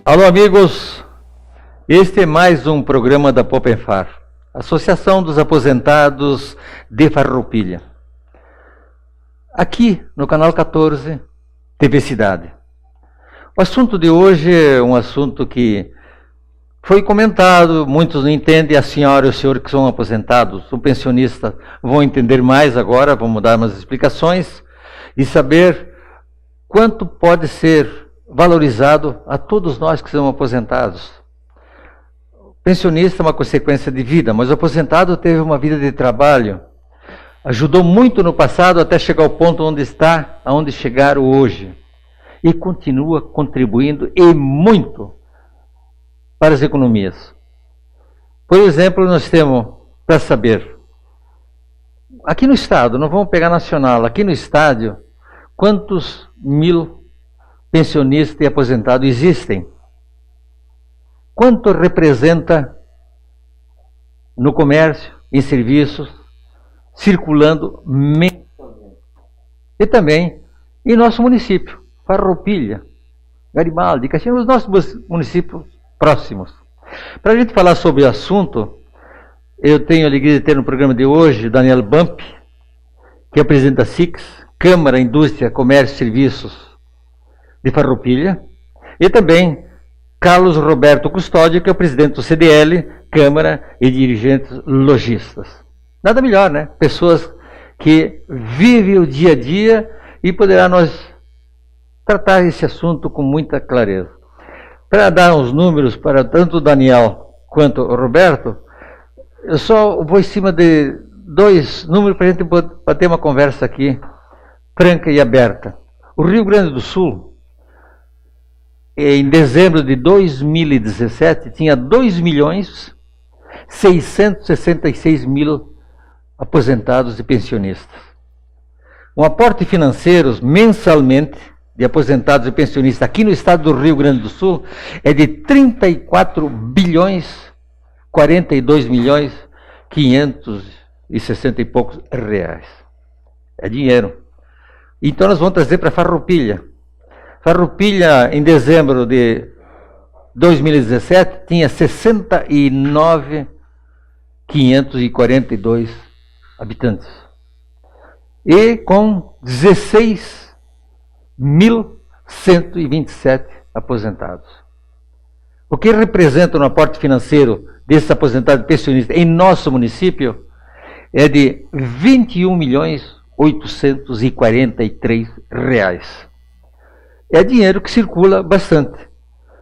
Alô, amigos, este é mais um programa da Popenfar, Associação dos Aposentados de Farroupilha. Aqui no canal 14, TV Cidade. O assunto de hoje é um assunto que foi comentado, muitos não entendem, a senhora e o senhor que são aposentados, o pensionista, vão entender mais agora, vamos dar umas explicações e saber quanto pode ser valorizado a todos nós que somos aposentados. O pensionista é uma consequência de vida, mas o aposentado teve uma vida de trabalho, ajudou muito no passado até chegar ao ponto onde está, aonde chegaram hoje, e continua contribuindo e muito para as economias. Por exemplo, nós temos, para saber, aqui no estado, não vamos pegar nacional, aqui no estádio, quantos mil pensionistas e aposentados existem? Quanto representa no comércio, em serviços, circulando mensalmente? E também em nosso município, Farroupilha, Garibaldi, Caxias, os nossos municípios próximos. Para a gente falar sobre o assunto, eu tenho a alegria de ter no programa de hoje Daniel Bump, que é o presidente da SICS, Câmara, Indústria, Comércio e Serviços de Farroupilha, e também Carlos Roberto Custódio, que é o presidente do CDL, Câmara e dirigentes lojistas. Nada melhor, né? Pessoas que vivem o dia a dia e poderá nós tratar esse assunto com muita clareza. Para dar uns números para tanto o Daniel quanto o Roberto, eu só vou em cima de dois números para a gente ter uma conversa aqui franca e aberta. O Rio Grande do Sul, em dezembro de 2017, tinha 2.666.000 aposentados e pensionistas. Um aporte financeiro mensalmente de aposentados e pensionistas aqui no estado do Rio Grande do Sul é de 34 bilhões 42 milhões 560 e poucos reais. É dinheiro. Então nós vamos trazer para Farroupilha. Farroupilha, em dezembro de 2017, tinha 69.542 habitantes. E com 16.127 aposentados. O que representa no aporte financeiro desses aposentados e pensionistas em nosso município é de 21.843 reais. É dinheiro que circula bastante.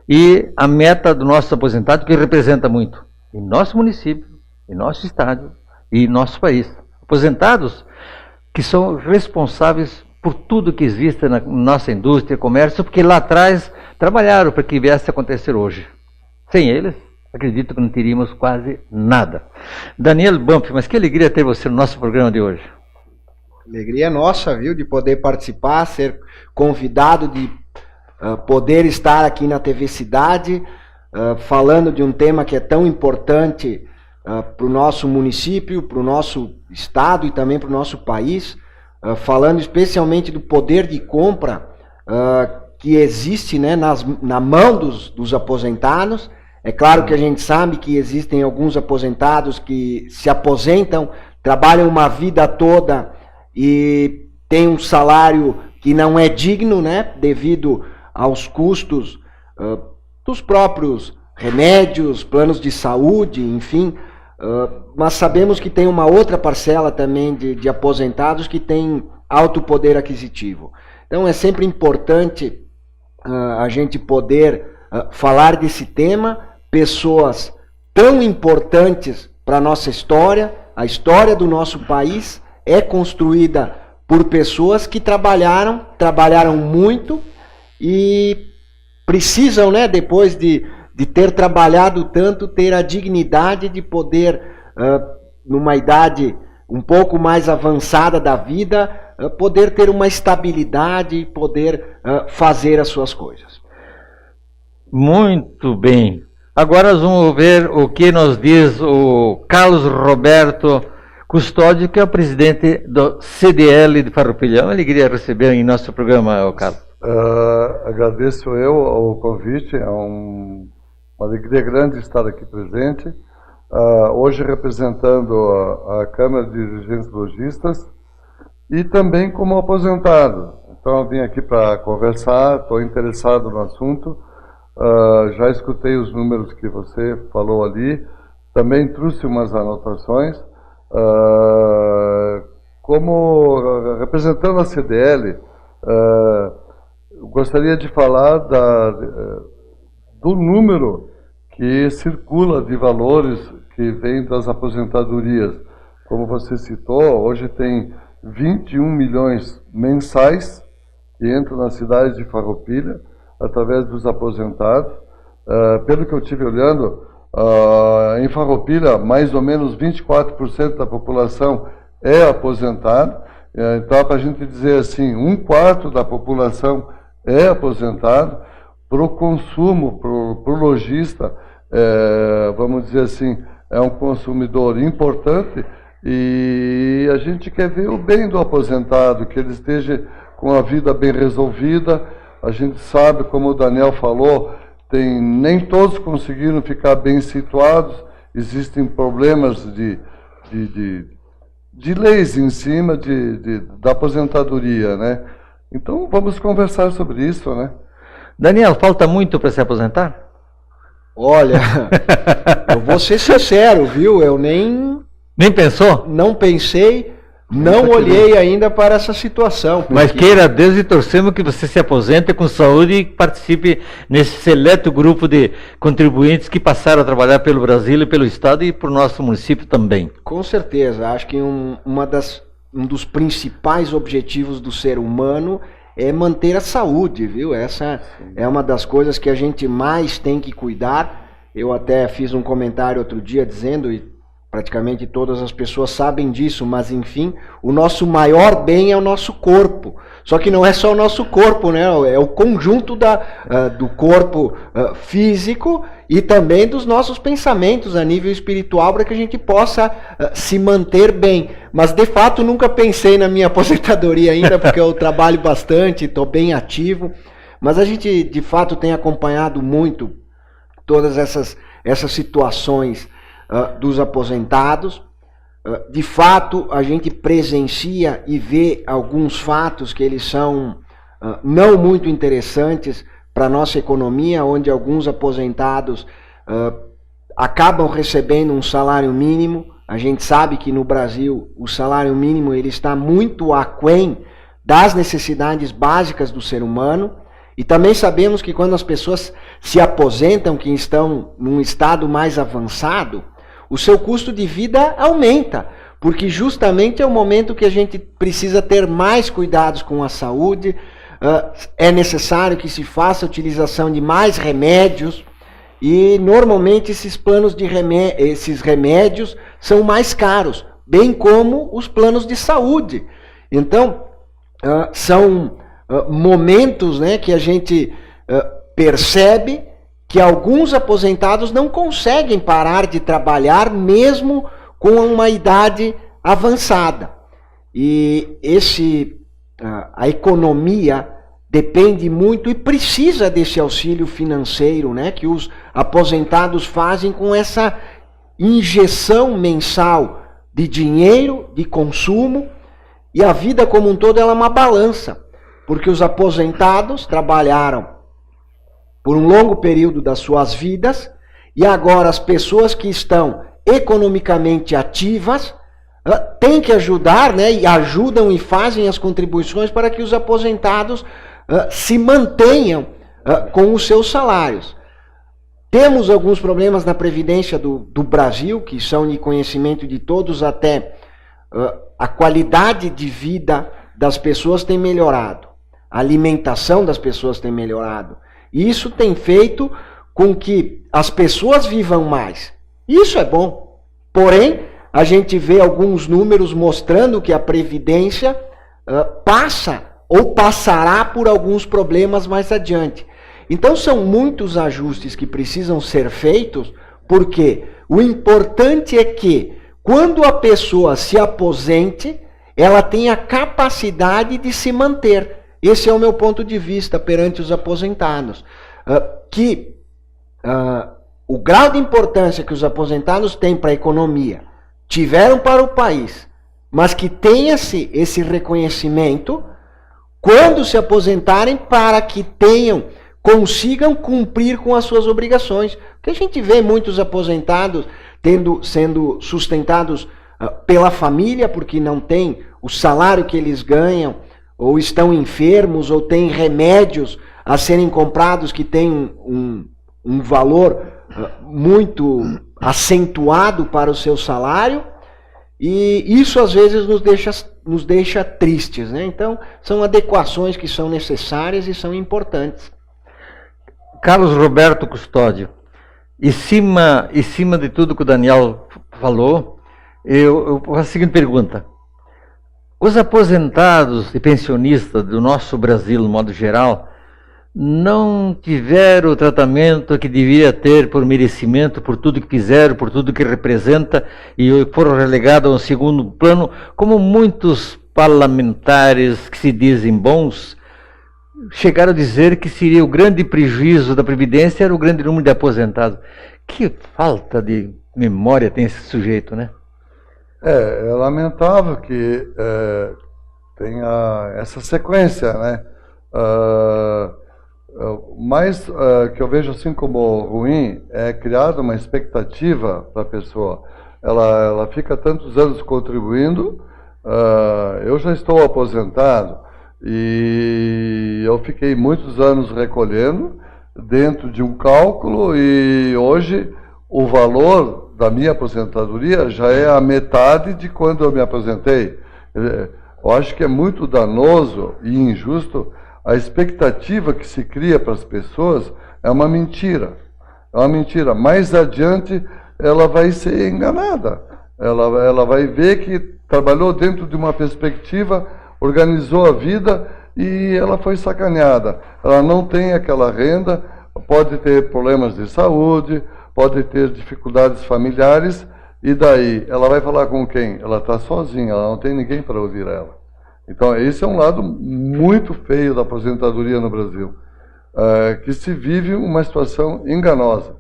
E a meta do nosso aposentado, que representa muito em nosso município, em nosso estado e em nosso país. Aposentados que são responsáveis por tudo que existe na nossa indústria, comércio, porque lá atrás trabalharam para que viesse a acontecer hoje. Sem eles, acredito que não teríamos quase nada. Daniel Bump, mas que alegria ter você no nosso programa de hoje. Alegria nossa, viu, de poder participar, ser convidado, de poder estar aqui na TV Cidade, falando de um tema que é tão importante para o nosso município, para o nosso estado e também para o nosso país, falando especialmente do poder de compra que existe, né, na mão dos aposentados. É claro que a gente sabe que existem alguns aposentados que se aposentam, trabalham uma vida toda e têm um salário que não é digno, né, devido aos custos dos próprios remédios, planos de saúde, enfim. Mas sabemos que tem uma outra parcela também de aposentados que tem alto poder aquisitivo. Então é sempre importante a gente poder falar desse tema, pessoas tão importantes para a nossa história. A história do nosso país é construída por pessoas que trabalharam muito e precisam, né, depois de ter trabalhado tanto, ter a dignidade de poder, numa idade um pouco mais avançada da vida, poder ter uma estabilidade e poder fazer as suas coisas. Muito bem. Agora nós vamos ver o que nos diz o Carlos Roberto Custódio, que é o presidente do CDL de Farroupilha. É uma alegria receber em nosso programa, Carlos. Agradeço eu o convite, é uma alegria grande estar aqui presente, hoje representando a Câmara de Dirigentes Lojistas e também como aposentado. Então eu vim aqui para conversar, estou interessado no assunto, já escutei os números que você falou ali, também trouxe umas anotações, como representando a CDL, gostaria de falar do número que circula de valores que vem das aposentadorias. Como você citou, hoje tem 21 milhões mensais que entram na cidade de Farroupilha através dos aposentados. Pelo que eu estive olhando, em Farroupilha, mais ou menos 24% da população é aposentada. Então, para a gente dizer assim, 1/4 da população é aposentado. Para o consumo, para o lojista, vamos dizer assim, é um consumidor importante e a gente quer ver o bem do aposentado, que ele esteja com a vida bem resolvida. A gente sabe, como o Daniel falou, nem todos conseguiram ficar bem situados, existem problemas de leis em cima da aposentadoria, né? Então, vamos conversar sobre isso, né? Daniel, falta muito para se aposentar? Olha, eu vou ser sincero, viu? Eu nem pensou? Não pensei, não olhei ainda para essa situação. Porque... Mas queira Deus e torcemos que você se aposente com saúde e participe nesse seleto grupo de contribuintes que passaram a trabalhar pelo Brasil e pelo Estado e por nosso município também. Com certeza, acho que um dos principais objetivos do ser humano é manter a saúde, viu? Essa é uma das coisas que a gente mais tem que cuidar. Eu até fiz um comentário outro dia dizendo, e praticamente todas as pessoas sabem disso, mas enfim, o nosso maior bem é o nosso corpo. Só que não é só o nosso corpo, né? É o conjunto do corpo físico e também dos nossos pensamentos a nível espiritual para que a gente possa se manter bem. Mas de fato nunca pensei na minha aposentadoria ainda, porque eu trabalho bastante, estou bem ativo. Mas a gente de fato tem acompanhado muito todas essas situações dos aposentados. De fato, a gente presencia e vê alguns fatos que eles são não muito interessantes para a nossa economia, onde alguns aposentados acabam recebendo um salário mínimo. A gente sabe que no Brasil o salário mínimo ele está muito aquém das necessidades básicas do ser humano. E também sabemos que quando as pessoas se aposentam, que estão num estado mais avançado, o seu custo de vida aumenta, porque justamente é o momento que a gente precisa ter mais cuidados com a saúde, é necessário que se faça a utilização de mais remédios, e normalmente esses planos esses remédios são mais caros, bem como os planos de saúde. Então, são momentos, né, que a gente percebe que alguns aposentados não conseguem parar de trabalhar mesmo com uma idade avançada. E a economia depende muito e precisa desse auxílio financeiro, né, que os aposentados fazem com essa injeção mensal de dinheiro, de consumo, e a vida como um todo ela é uma balança, porque os aposentados trabalharam por um longo período das suas vidas, e agora as pessoas que estão economicamente ativas têm que ajudar, né, e ajudam e fazem as contribuições para que os aposentados se mantenham com os seus salários. Temos alguns problemas na Previdência do Brasil, que são de conhecimento de todos, até a qualidade de vida das pessoas tem melhorado, a alimentação das pessoas tem melhorado. E isso tem feito com que as pessoas vivam mais. Isso é bom. Porém, a gente vê alguns números mostrando que a Previdência passa ou passará por alguns problemas mais adiante. Então são muitos ajustes que precisam ser feitos, porque o importante é que quando a pessoa se aposente, ela tenha capacidade de se manter. Esse é o meu ponto de vista perante os aposentados. O grau de importância que os aposentados têm para a economia, tiveram para o país, mas que tenha-se esse reconhecimento quando se aposentarem, para que consigam cumprir com as suas obrigações. Porque a gente vê muitos aposentados sendo sustentados pela família, porque não tem o salário que eles ganham, ou estão enfermos, ou têm remédios a serem comprados que têm um valor muito acentuado para o seu salário, e isso às vezes nos deixa tristes, né? Então, são adequações que são necessárias e são importantes. Carlos Roberto Custódio, em cima de tudo que o Daniel falou, eu faço a seguinte pergunta. Os aposentados e pensionistas do nosso Brasil, no modo geral, não tiveram o tratamento que devia ter por merecimento, por tudo que fizeram, por tudo que representa, e foram relegados a um segundo plano, como muitos parlamentares que se dizem bons, chegaram a dizer que seria o grande prejuízo da Previdência era o grande número de aposentados. Que falta de memória tem esse sujeito, né? É lamentável que tenha essa sequência, né? Mas que eu vejo assim como ruim é criada uma expectativa para a pessoa. Ela fica tantos anos contribuindo, eu já estou aposentado e eu fiquei muitos anos recolhendo dentro de um cálculo, e hoje o valor da minha aposentadoria já é a metade de quando eu me aposentei. Eu acho que é muito danoso e injusto. A expectativa que se cria para as pessoas é uma mentira. É uma mentira. Mais adiante, ela vai ser enganada. Ela vai ver que trabalhou dentro de uma perspectiva, organizou a vida e ela foi sacaneada. Ela não tem aquela renda, pode ter problemas de saúde, pode ter dificuldades familiares, e daí ela vai falar com quem? Ela está sozinha, ela não tem ninguém para ouvir ela. Então, esse é um lado muito feio da aposentadoria no Brasil, que se vive uma situação enganosa.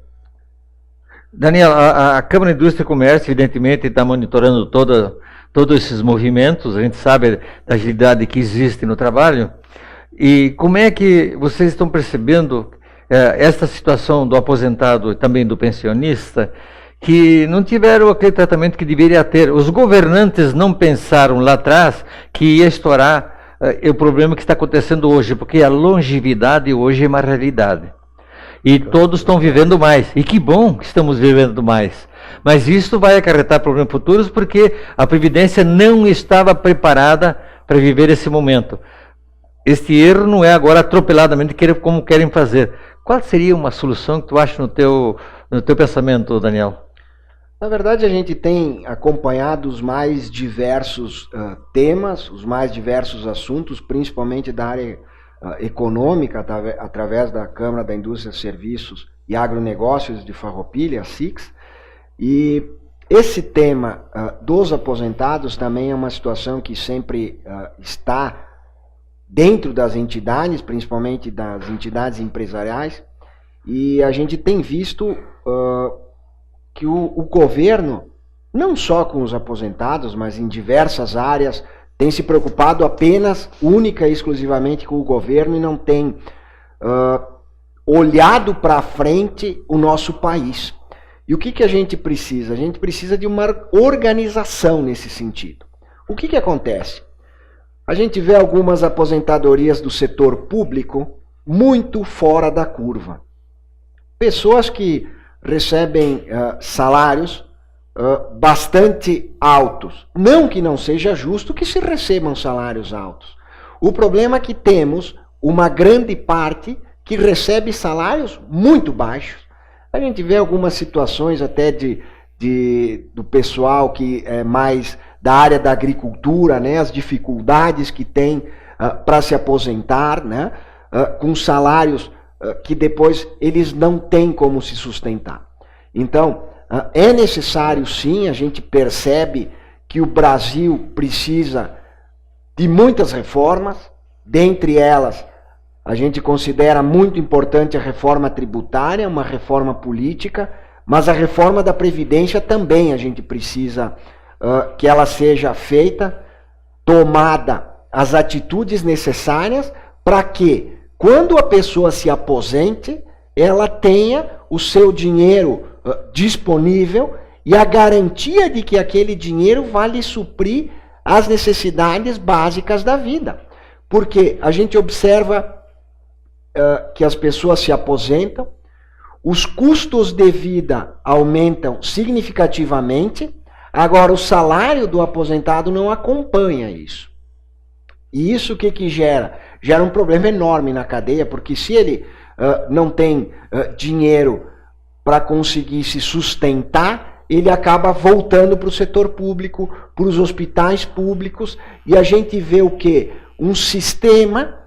Daniel, a Câmara de Indústria e Comércio, evidentemente, está monitorando todos esses movimentos, a gente sabe da agilidade que existe no trabalho, e como é que vocês estão percebendo essa situação do aposentado e também do pensionista, que não tiveram aquele tratamento que deveria ter? Os governantes não pensaram lá atrás que ia estourar o problema que está acontecendo hoje, porque a longevidade hoje é uma realidade. E todos estão vivendo mais. E que bom que estamos vivendo mais. Mas isso vai acarretar problemas futuros, porque a Previdência não estava preparada para viver esse momento. Este erro não é agora atropeladamente como querem fazer. Qual seria uma solução que tu acha no teu pensamento, Daniel? Na verdade, a gente tem acompanhado os mais diversos temas, os mais diversos assuntos, principalmente da área econômica, através da Câmara da Indústria, Serviços e Agronegócios de Farroupilha, a SICS. E esse tema dos aposentados também é uma situação que sempre está dentro das entidades, principalmente das entidades empresariais, e a gente tem visto que o governo, não só com os aposentados, mas em diversas áreas, tem se preocupado apenas, única e exclusivamente com o governo, e não tem olhado para frente o nosso país. E o que a gente precisa? A gente precisa de uma organização nesse sentido. O que acontece? A gente vê algumas aposentadorias do setor público muito fora da curva. Pessoas que recebem salários bastante altos. Não que não seja justo que se recebam salários altos. O problema é que temos uma grande parte que recebe salários muito baixos. A gente vê algumas situações até do pessoal que é mais da área da agricultura, né, as dificuldades que tem para se aposentar, né, com salários que depois eles não têm como se sustentar. Então, é necessário sim, a gente percebe que o Brasil precisa de muitas reformas, Dentre elas, a gente considera muito importante a reforma tributária, uma reforma política, mas a reforma da Previdência também a gente precisa que ela seja feita, tomada as atitudes necessárias para que, quando a pessoa se aposente, ela tenha o seu dinheiro disponível e a garantia de que aquele dinheiro vai lhe suprir as necessidades básicas da vida. Porque a gente observa que as pessoas se aposentam, os custos de vida aumentam significativamente, agora o salário do aposentado não acompanha isso. E isso o que gera? Gera um problema enorme na cadeia, porque se ele não tem dinheiro para conseguir se sustentar, ele acaba voltando para o setor público, para os hospitais públicos, e a gente vê o quê? Um sistema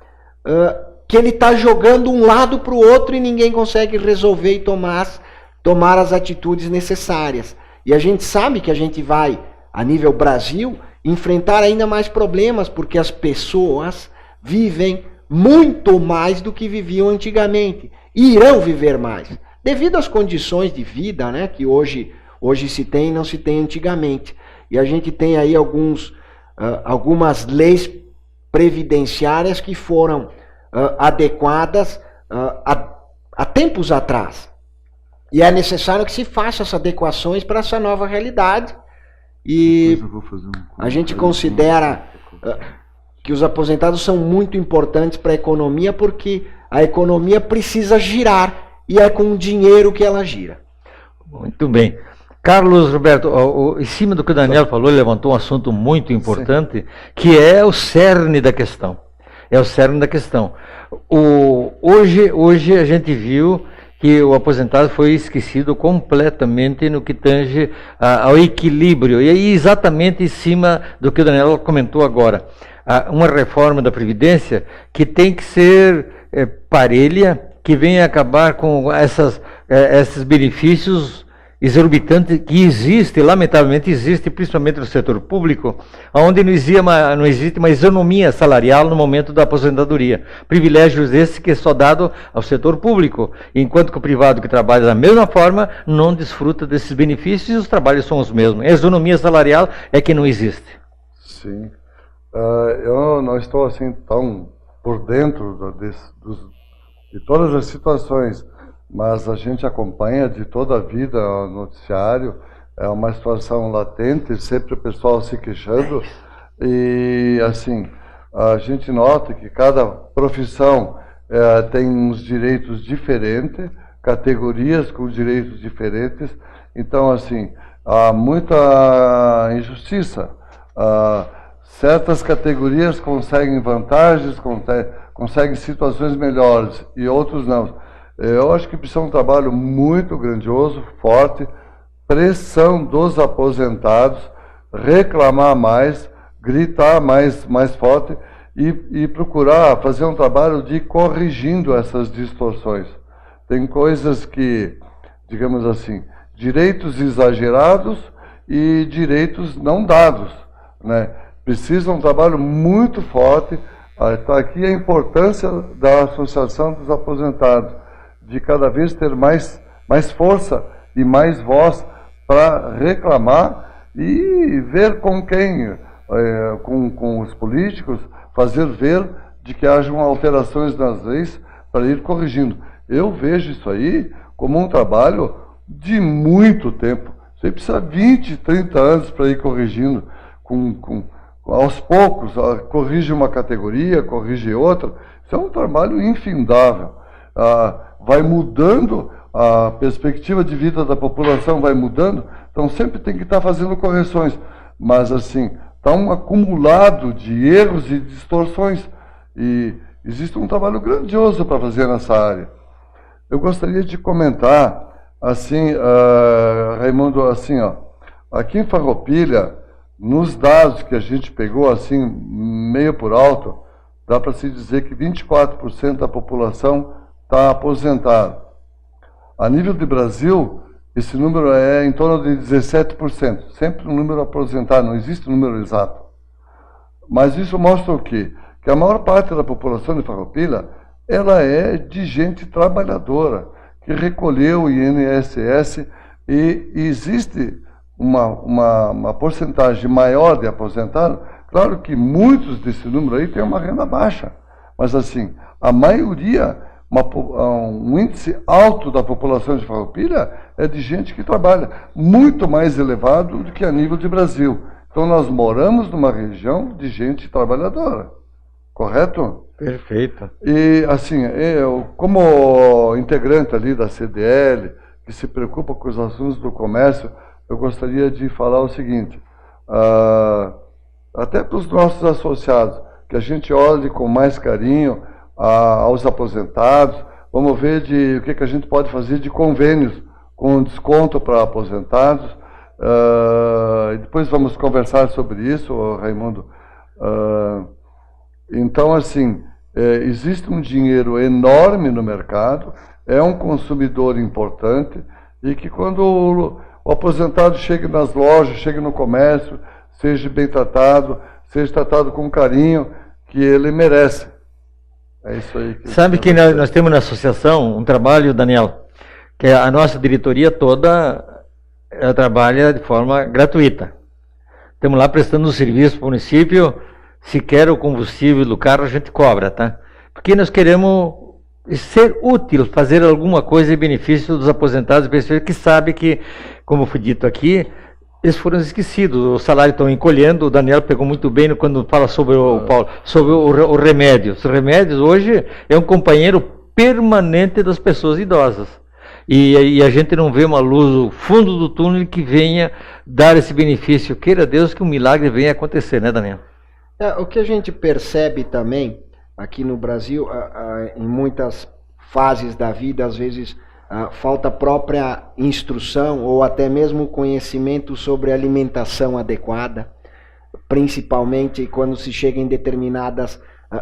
que ele está jogando um lado para o outro e ninguém consegue resolver e tomar as atitudes necessárias. E a gente sabe que a gente vai, a nível Brasil, enfrentar ainda mais problemas, porque as pessoas vivem muito mais do que viviam antigamente. E irão viver mais. Devido às condições de vida, né, que hoje se tem e não se tem antigamente. E a gente tem aí algumas leis previdenciárias que foram adequadas há tempos atrás. E é necessário que se faça essas adequações para essa nova realidade. E a gente considera que os aposentados são muito importantes para a economia, porque a economia precisa girar e é com o dinheiro que ela gira. Muito bem. Carlos Roberto, em cima do que o Daniel falou, ele levantou um assunto muito importante, que é o cerne da questão. É o cerne da questão. Hoje a gente viu que o aposentado foi esquecido completamente no que tange ao equilíbrio. E aí, exatamente em cima do que o Daniel comentou agora. Uma reforma da Previdência que tem que ser parelha, que venha acabar com esses benefícios exorbitante que existe, lamentavelmente existe, principalmente no setor público, onde não existe uma isonomia salarial no momento da aposentadoria. Privilégios esses que é só dado ao setor público, enquanto que o privado que trabalha da mesma forma não desfruta desses benefícios e os trabalhos são os mesmos. A isonomia salarial é que não existe. Sim. Eu não estou assim tão por dentro de todas as situações, mas a gente acompanha de toda a vida o noticiário, é uma situação latente, sempre o pessoal se queixando, e assim, a gente nota que cada profissão tem uns direitos diferentes, categorias com direitos diferentes, então assim, há muita injustiça. Certas categorias conseguem vantagens, conseguem situações melhores, e outros não. Eu acho que precisa um trabalho muito grandioso, forte, pressão dos aposentados, reclamar mais, gritar mais forte e procurar fazer um trabalho de corrigindo essas distorções. Tem coisas que, digamos assim, direitos exagerados e direitos não dados, né? Precisa um trabalho muito forte. Está aqui a importância da Associação dos Aposentados, de cada vez ter mais força e mais voz para reclamar e ver com quem, com os políticos, fazer ver de que hajam alterações nas leis para ir corrigindo. Eu vejo isso aí como um trabalho de muito tempo. Você precisa 20, 30 anos para ir corrigindo, aos poucos, corrige uma categoria, corrige outra. Isso é um trabalho infindável. Vai mudando, a perspectiva de vida da população vai mudando, então sempre tem que estar fazendo correções. Mas assim, está um acumulado de erros e distorções, e existe um trabalho grandioso para fazer nessa área. Eu gostaria de comentar, assim, Raimundo, assim, aqui em Farroupilha, nos dados que a gente pegou, assim, meio por alto, dá para se dizer que 24% da população está aposentado. A nível de Brasil, esse número é em torno de 17%. Sempre um número aposentado, não existe um número exato. Mas isso mostra o quê? que a maior parte da população de Farroupilha, ela é de gente trabalhadora, que recolheu o INSS e existe uma porcentagem maior de aposentados. Claro que muitos desse número aí têm uma renda baixa, mas assim, a maioria, um índice alto da população de Farroupilha é de gente que trabalha, muito mais elevado do que a nível de Brasil. Então nós moramos numa região de gente trabalhadora, correto? Perfeito. E assim, eu, como integrante ali da CDL, que se preocupa com os assuntos do comércio, eu gostaria de falar o seguinte, até para os nossos associados, que a gente olhe com mais carinho aos aposentados, vamos ver o que a gente pode fazer de convênios com desconto para aposentados, e depois vamos conversar sobre isso, Raimundo. Então, assim, existe um dinheiro enorme no mercado, é um consumidor importante, e que quando o aposentado chegue nas lojas, chegue no comércio, seja bem tratado, seja tratado com carinho que ele merece. É isso aí. Sabe que nós temos na associação um trabalho, Daniel, que a nossa diretoria toda trabalha de forma gratuita. Estamos lá prestando um serviço para o município, se quer o combustível do carro, a gente cobra, tá? Porque nós queremos ser útil, fazer alguma coisa em benefício dos aposentados e pessoas que sabem que, como foi dito aqui, eles foram esquecidos, o salário estão encolhendo. O Daniel pegou muito bem quando fala sobre o Paulo, sobre o remédio. Os remédios hoje é um companheiro permanente das pessoas idosas. E a gente não vê uma luz no fundo do túnel que venha dar esse benefício. Queira Deus que um milagre venha acontecer, né, Daniel? O que a gente percebe também aqui no Brasil, em muitas fases da vida, às vezes falta própria instrução ou até mesmo conhecimento sobre alimentação adequada, principalmente quando se chega em determinadas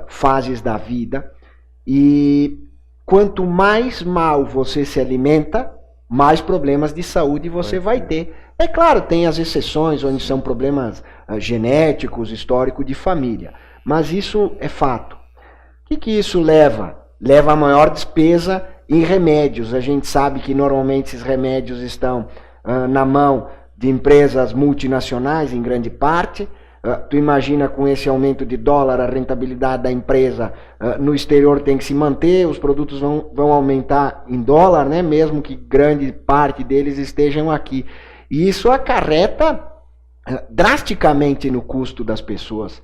fases da vida. E quanto mais mal você se alimenta, mais problemas de saúde você vai ter. É claro, tem as exceções onde são problemas genéticos, históricos de família, mas isso é fato. O que isso leva? Leva a maior despesa em remédios. A gente sabe que normalmente esses remédios estão na mão de empresas multinacionais, em grande parte. Tu imagina, com esse aumento de dólar, a rentabilidade da empresa no exterior tem que se manter, os produtos vão aumentar em dólar, né? Mesmo que grande parte deles estejam aqui. E isso acarreta drasticamente no custo das pessoas.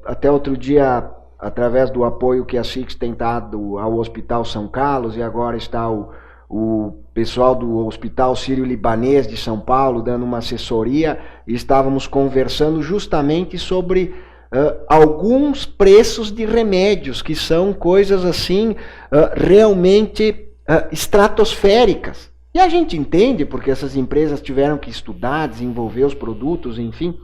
Até outro dia, através do apoio que a SIX tem dado ao Hospital São Carlos, e agora está o pessoal do Hospital Sírio-Libanês de São Paulo dando uma assessoria, e estávamos conversando justamente sobre alguns preços de remédios, que são coisas assim realmente estratosféricas. E a gente entende, porque essas empresas tiveram que estudar, desenvolver os produtos, enfim.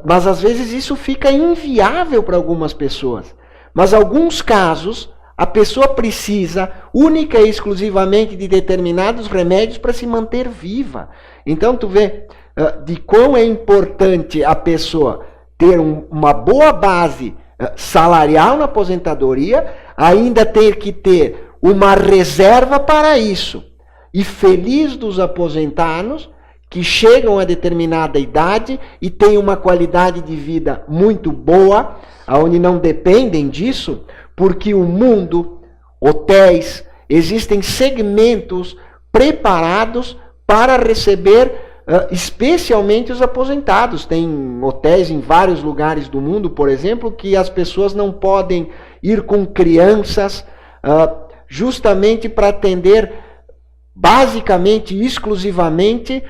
Mas às vezes isso fica inviável para algumas pessoas. Mas em alguns casos, a pessoa precisa única e exclusivamente de determinados remédios para se manter viva. Então tu vê de quão é importante a pessoa ter uma boa base salarial na aposentadoria, ainda ter que ter uma reserva para isso. E feliz dos aposentados que chegam a determinada idade e têm uma qualidade de vida muito boa, onde não dependem disso, porque o mundo, hotéis, existem segmentos preparados para receber especialmente os aposentados. Tem hotéis em vários lugares do mundo, por exemplo, que as pessoas não podem ir com crianças, justamente para atender basicamente e exclusivamente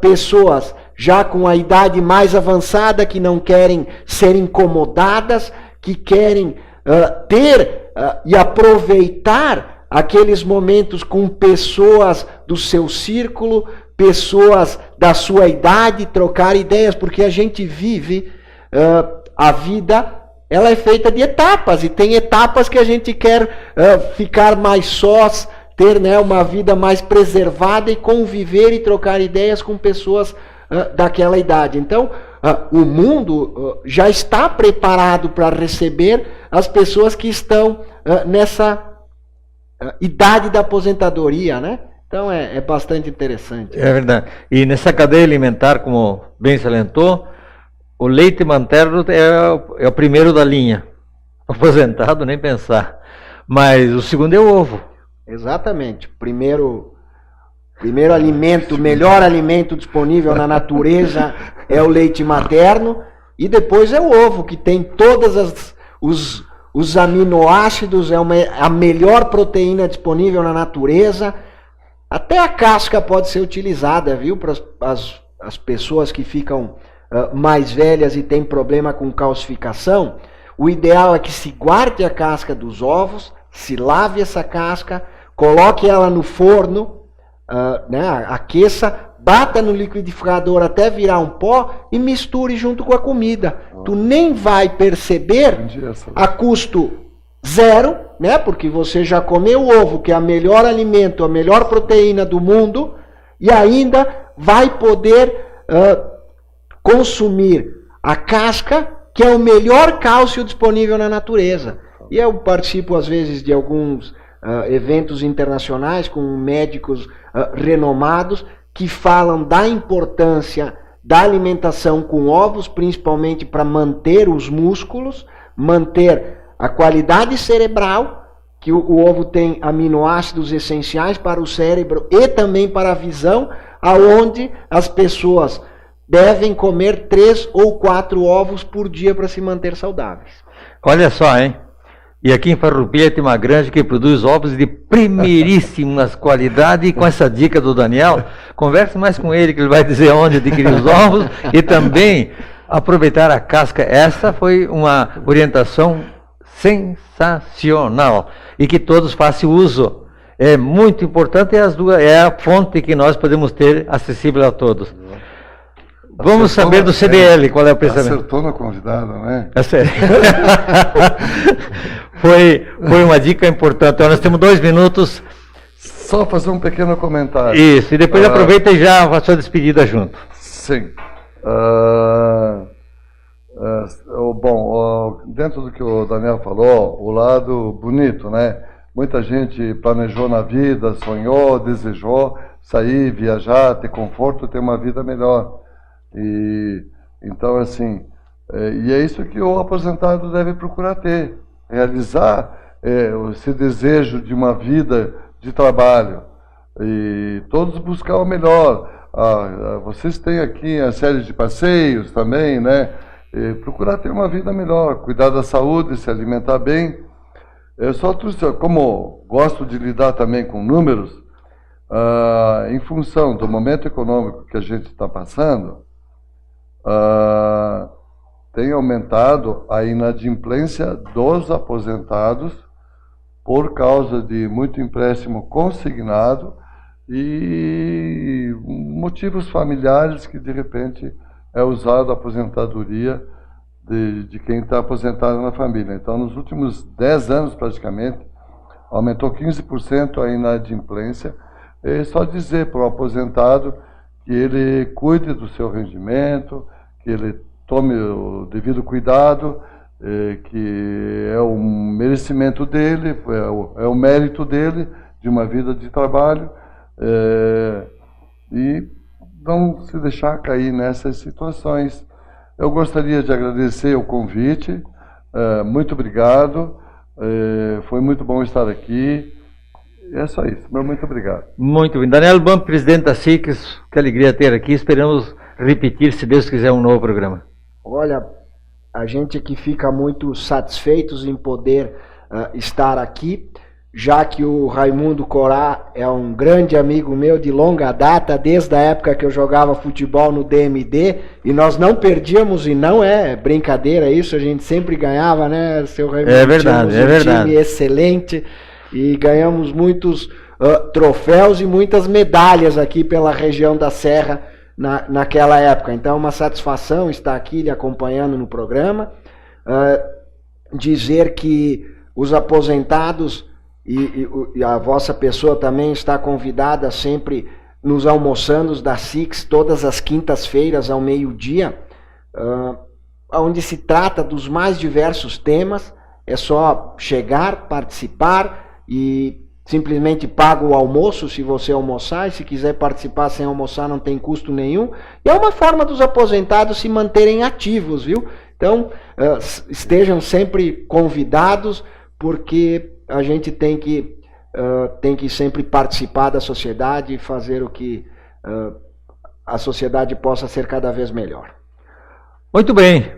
pessoas já com a idade mais avançada, que não querem ser incomodadas, que querem ter e aproveitar aqueles momentos com pessoas do seu círculo, pessoas da sua idade, trocar ideias, porque a gente vive a vida, ela é feita de etapas, e tem etapas que a gente quer ficar mais sós, ter, né, uma vida mais preservada e conviver e trocar ideias com pessoas daquela idade. Então, o mundo já está preparado para receber as pessoas que estão nessa idade da aposentadoria, né? Então é bastante interessante. É verdade. E nessa cadeia alimentar, como bem salientou, o leite materno é o primeiro da linha. Aposentado, nem pensar. Mas o segundo é o ovo. Exatamente. Primeiro alimento, o melhor alimento disponível na natureza é o leite materno. E depois é o ovo, que tem todos os aminoácidos, é a melhor proteína disponível na natureza. Até a casca pode ser utilizada, viu? Para as pessoas que ficam mais velhas e têm problema com calcificação. O ideal é que se guarde a casca dos ovos, se lave essa casca, coloque ela no forno, aqueça, bata no liquidificador até virar um pó e misture junto com a comida. Tu nem vai perceber a custo zero, né? Porque você já comeu o ovo, que é o melhor alimento, a melhor proteína do mundo, e ainda vai poder consumir a casca, que é o melhor cálcio disponível na natureza. E eu participo, às vezes, de alguns eventos internacionais com médicos renomados que falam da importância da alimentação com ovos, principalmente para manter os músculos, manter a qualidade cerebral, que o ovo tem aminoácidos essenciais para o cérebro e também para a visão, aonde as pessoas devem comer 3 ou 4 ovos por dia para se manter saudáveis. Olha só, hein? E aqui em Farroupilha tem uma granja que produz ovos de primeiríssimas qualidades. E com essa dica do Daniel, converse mais com ele, que ele vai dizer onde adquirir os ovos e também aproveitar a casca. Essa foi uma orientação sensacional e que todos façam uso. É muito importante, é a fonte que nós podemos ter acessível a todos. Vamos saber do CDL, qual é o pensamento. Acertou na convidada, né? É sério. Foi uma dica importante. Então, nós temos 2 minutos. Só fazer um pequeno comentário. Isso, e depois aproveita e já faça a despedida junto. Sim. Dentro do que o Daniel falou, o lado bonito, né? Muita gente planejou na vida, sonhou, desejou sair, viajar, ter conforto, ter uma vida melhor. Então, assim, e é isso que o aposentado deve procurar ter, realizar esse desejo de uma vida de trabalho, e todos buscar o melhor. Vocês têm aqui a série de passeios também, né? Procurar ter uma vida melhor, cuidar da saúde, se alimentar bem. Eu só como gosto de lidar também com números, em função do momento econômico que a gente está passando, tem aumentado a inadimplência dos aposentados por causa de muito empréstimo consignado e motivos familiares que de repente é usado a aposentadoria de quem está aposentado na família. Então, nos últimos 10 anos praticamente, aumentou 15% a inadimplência. É só dizer para o aposentado que ele cuide do seu rendimento, que ele tome o devido cuidado, que é o merecimento dele, é o mérito dele de uma vida de trabalho, e não se deixar cair nessas situações. Eu gostaria de agradecer o convite, muito obrigado, foi muito bom estar aqui. É só isso, meu muito obrigado. Muito bem. Daniel Bam, presidente da SICS, que alegria ter aqui. Esperamos repetir, se Deus quiser, um novo programa. Olha, a gente aqui fica muito satisfeitos em poder estar aqui, já que o Raimundo Corá é um grande amigo meu de longa data, desde a época que eu jogava futebol no DMD, e nós não perdíamos, e não é brincadeira isso, a gente sempre ganhava, né, seu Raimundo? É verdade, é verdade. Um time excelente, e ganhamos muitos troféus e muitas medalhas aqui pela região da Serra naquela época. Então é uma satisfação estar aqui lhe acompanhando no programa, dizer que os aposentados e a vossa pessoa também está convidada sempre nos almoçandos da SICS, todas as quintas-feiras ao meio-dia, onde se trata dos mais diversos temas. É só chegar, participar e simplesmente paga o almoço se você almoçar, e se quiser participar sem almoçar não tem custo nenhum. E é uma forma dos aposentados se manterem ativos, viu? Então, estejam sempre convidados, porque a gente tem que sempre participar da sociedade e fazer o que a sociedade possa ser cada vez melhor. Muito bem.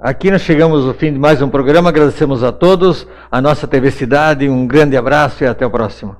Aqui nós chegamos ao fim de mais um programa. Agradecemos a todos, a nossa TV Cidade. Um grande abraço e até o próximo.